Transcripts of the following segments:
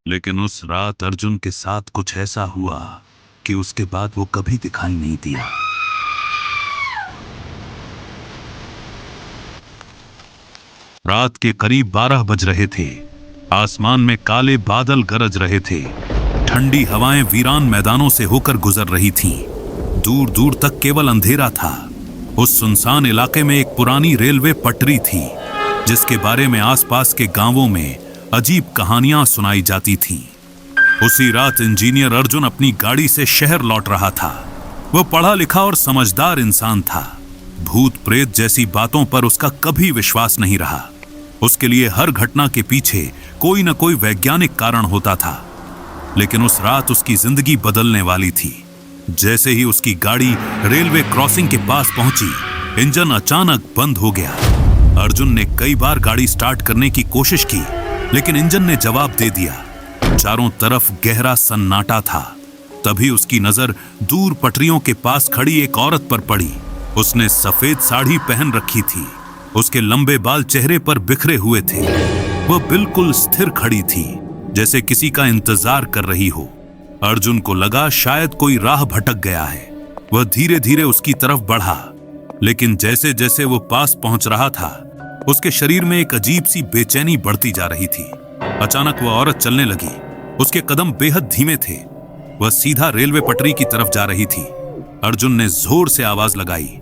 लेकिन उस रात अर्जुन के साथ कुछ ऐसा हुआ कि उसके बाद वो कभी दिखाई नहीं दिया। रात के करीब 12 बज रहे थे। आसमान में काले बादल गरज रहे थे। ठंडी हवाएं वीरान मैदानों से होकर गुजर रही थीं। दूर दूर तक केवल अंधेरा था। उस सुनसान इलाके में एक पुरानी रेलवे पटरी थी, जिसके बारे में आसपास के गांवों में अजीब कहानियां सुनाई जाती थीं। उसी रात इंजीनियर अर्जुन अपनी गाड़ी से शहर लौट रहा था। वह पढ़ा लिखा और समझदार इंसान था। भूत प्रेत जैसी बातों पर उसका कभी विश्वास नहीं रहा। उसके लिए हर घटना के पीछे कोई न कोई वैज्ञानिक कारण होता था। लेकिन उस रात उसकी जिंदगी बदलने वाली थी। जैसे ही उसकी गाड़ी रेलवे क्रॉसिंग के पास पहुंची, इंजन अचानक बंद हो गया। अर्जुन ने कई बार गाड़ी स्टार्ट करने की कोशिश की, लेकिन इंजन ने जवाब दे दिया। चारों तरफ गहरा सन्नाटा था। तभी उसकी नजर दूर पटरियों के पास खड़ी एक औरत पर पड़ी। उसने सफेद साड़ी पहन रखी थी। उसके लंबे बाल चेहरे पर बिखरे हुए थे। वह बिल्कुल स्थिर खड़ी थी, जैसे किसी का इंतजार कर रही हो। अर्जुन को लगा शायद कोई राह भटक गया है। वह धीरे धीरे उसकी तरफ बढ़ा, लेकिन जैसे जैसे वो पास पहुंच रहा था, उसके शरीर में एक अजीब सी बेचैनी बढ़ती जा रही थी। अचानक वह औरत चलने लगी। उसके कदम बेहद धीमे थे। वह सीधा रेलवे पटरी की तरफ जा रही थी। अर्जुन ने जोर से आवाज लगाई,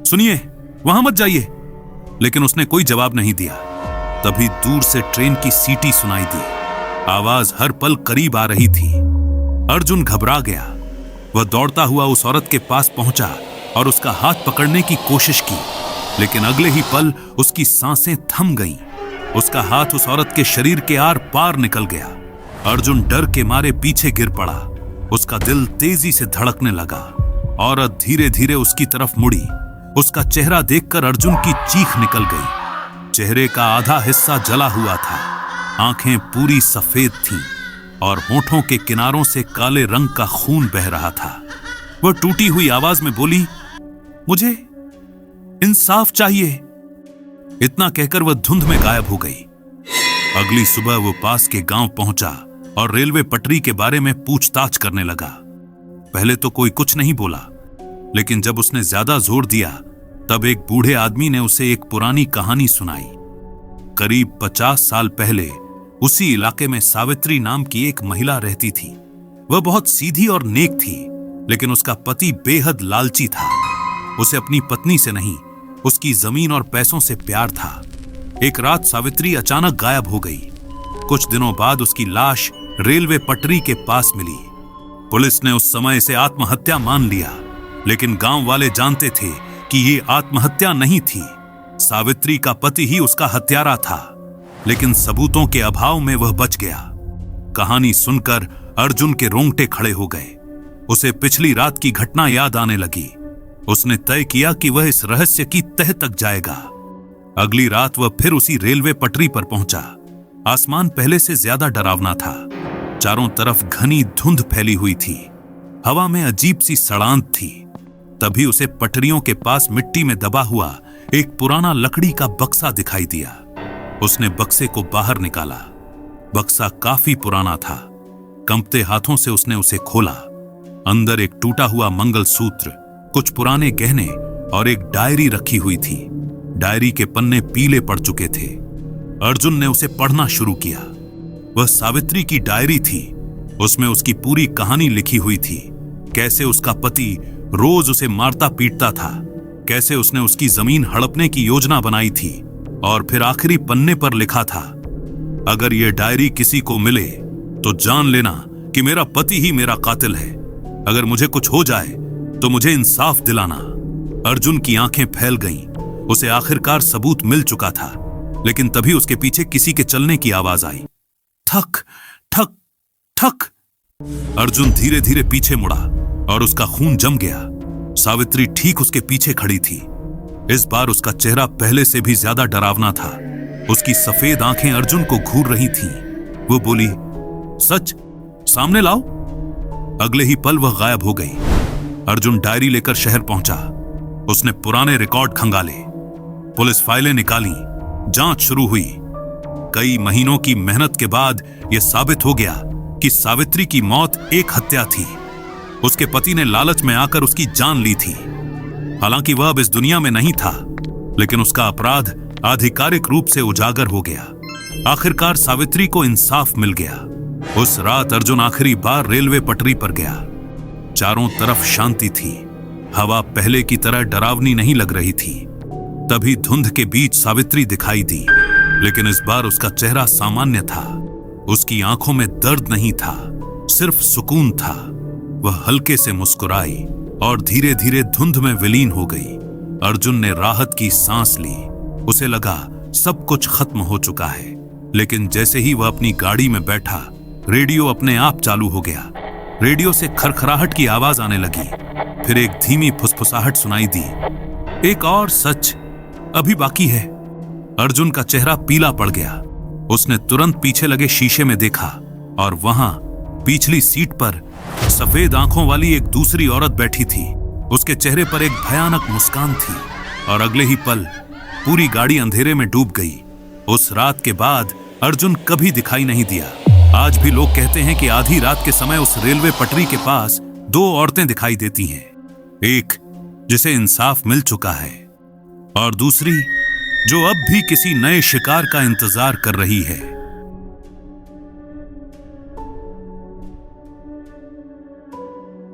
सुनिए, वहां मत जाइए। लेकिन उसने कोई जवाब नहीं दिया। तभी दूर से ट्रेन की सीटी सुनाई दी। आवाज हर पल करीब आ रही थी। अर्जुन घबरा गया। वह दौड़ता हुआ उस औरत के पास पहुंचा और उसका हाथ पकड़ने की कोशिश की, लेकिन अगले ही पल उसकी सांसें थम गईं। उसका हाथ उस औरत के शरीर के आर पार निकल गया। अर्जुन डर के मारे पीछे गिर पड़ा। उसका दिल तेजी से धड़कने लगा। औरत धीरे धीरे उसकी तरफ मुड़ी। उसका चेहरा देखकर अर्जुन की चीख निकल गई। चेहरे का आधा हिस्सा जला हुआ था। आंखें पूरी सफेद थीं और होठों के किनारों से काले रंग का खून बह रहा था। वह टूटी हुई आवाज में बोली, मुझे इंसाफ चाहिए। इतना कहकर वह धुंध में गायब हो गई। अगली सुबह वो पास के गांव पहुंचा और रेलवे पटरी के बारे में पूछताछ करने लगा। पहले तो कोई कुछ नहीं बोला, लेकिन जब उसने ज्यादा जोर दिया, तब एक बूढ़े आदमी ने उसे एक पुरानी कहानी सुनाई। करीब 50 साल पहले उसी इलाके में सावित्री नाम की एक महिला रहती थी। वह बहुत सीधी और नेक थी, लेकिन उसका पति बेहद लालची था। उसे अपनी पत्नी से नहीं, उसकी जमीन और पैसों से प्यार था। एक रात सावित्री अचानक गायब हो गई। कुछ दिनों बाद उसकी लाश रेलवे पटरी के पास मिली। पुलिस ने उस समय इसे आत्महत्या मान लिया, लेकिन गांव वाले जानते थे कि ये आत्महत्या नहीं थी। सावित्री का पति ही उसका हत्यारा था, लेकिन सबूतों के अभाव में वह बच गया। कहानी सुनकर अर्जुन के रोंगटे खड़े हो गए। उसे पिछली रात की घटना याद आने लगी। उसने तय किया कि वह इस रहस्य की तह तक जाएगा। अगली रात वह फिर उसी रेलवे पटरी पर पहुंचा। आसमान पहले से ज्यादा डरावना था। चारों तरफ घनी धुंध फैली हुई थी। हवा में अजीब सी सड़ांत थी। तभी उसे पटरियों के पास मिट्टी में दबा हुआ एक पुराना लकड़ी का बक्सा दिखाई दिया। उसने बक्से को बाहर निकाला। बक्सा काफी पुराना था। कंपते हाथों से उसने उसे खोला। अंदर एक टूटा हुआ मंगलसूत्र, कुछ पुराने गहने और एक डायरी रखी हुई थी। डायरी के पन्ने पीले पड़ चुके थे। अर्जुन ने उसे पढ़ना शुरू किया। वह सावित्री की डायरी थी। उसमें उसकी पूरी कहानी लिखी हुई थी। कैसे उसका पति रोज उसे मारता पीटता था, कैसे उसने उसकी जमीन हड़पने की योजना बनाई थी, और फिर आखिरी पन्ने पर लिखा था, अगर यह डायरी किसी को मिले तो जान लेना कि मेरा पति ही मेरा कातिल है। अगर मुझे कुछ हो जाए तो मुझे इंसाफ दिलाना। अर्जुन की आंखें फैल गईं। उसे आखिरकार सबूत मिल चुका था, लेकिन तभी उसके पीछे किसी के चलने की आवाज आई। ठक ठक ठक। अर्जुन धीरे धीरे पीछे मुड़ा और उसका खून जम गया। सावित्री ठीक उसके पीछे खड़ी थी। इस बार उसका चेहरा पहले से भी ज्यादा डरावना था। उसकी सफेद आंखें अर्जुन को घूर रही थीं। वो बोली, सच सामने लाओ। अगले ही पल वह गायब हो गई। अर्जुन डायरी लेकर शहर पहुंचा। उसने पुराने रिकॉर्ड खंगाले, पुलिस फाइलें निकाली, जांच शुरू हुई। कई महीनों की मेहनत के बाद यह साबित हो गया कि सावित्री की मौत एक हत्या थी। उसके पति ने लालच में आकर उसकी जान ली थी। हालांकि वह अब इस दुनिया में नहीं था, लेकिन उसका अपराध आधिकारिक रूप से उजागर हो गया। आखिरकार सावित्री को इंसाफ मिल गया। उस रात अर्जुन आखिरी बार रेलवे पटरी पर गया। चारों तरफ शांति थी। हवा पहले की तरह डरावनी नहीं लग रही थी। तभी धुंध के बीच सावित्री दिखाई दी, लेकिन इस बार उसका चेहरा सामान्य था। उसकी आंखों में दर्द नहीं था, सिर्फ सुकून था। वह हल्के से मुस्कुराई और धीरे धीरे धुंध में विलीन हो गई। अर्जुन ने राहत की सांस ली। उसे लगा सब कुछ खत्म हो चुका है। लेकिन जैसे ही वह अपनी गाड़ी में बैठा, रेडियो अपने आप चालू हो गया। रेडियो से खरखराहट की आवाज आने लगी। फिर एक धीमी फुसफुसाहट सुनाई दी, एक और सच अभी बाकी है। अर्जुन का चेहरा पीला पड़ गया। उसने तुरंत पीछे लगे शीशे में देखा और वहां पिछली सीट पर सफेद आंखों वाली एक दूसरी औरत बैठी थी। उसके चेहरे पर एक भयानक मुस्कान थी और अगले ही पल पूरी गाड़ी अंधेरे में डूब गई। उस रात के बाद अर्जुन कभी दिखाई नहीं दिया। आज भी लोग कहते हैं कि आधी रात के समय उस रेलवे पटरी के पास दो औरतें दिखाई देती हैं, एक जिसे इंसाफ मिल चुका है और दूसरी जो अब भी किसी नए शिकार का इंतजार कर रही है।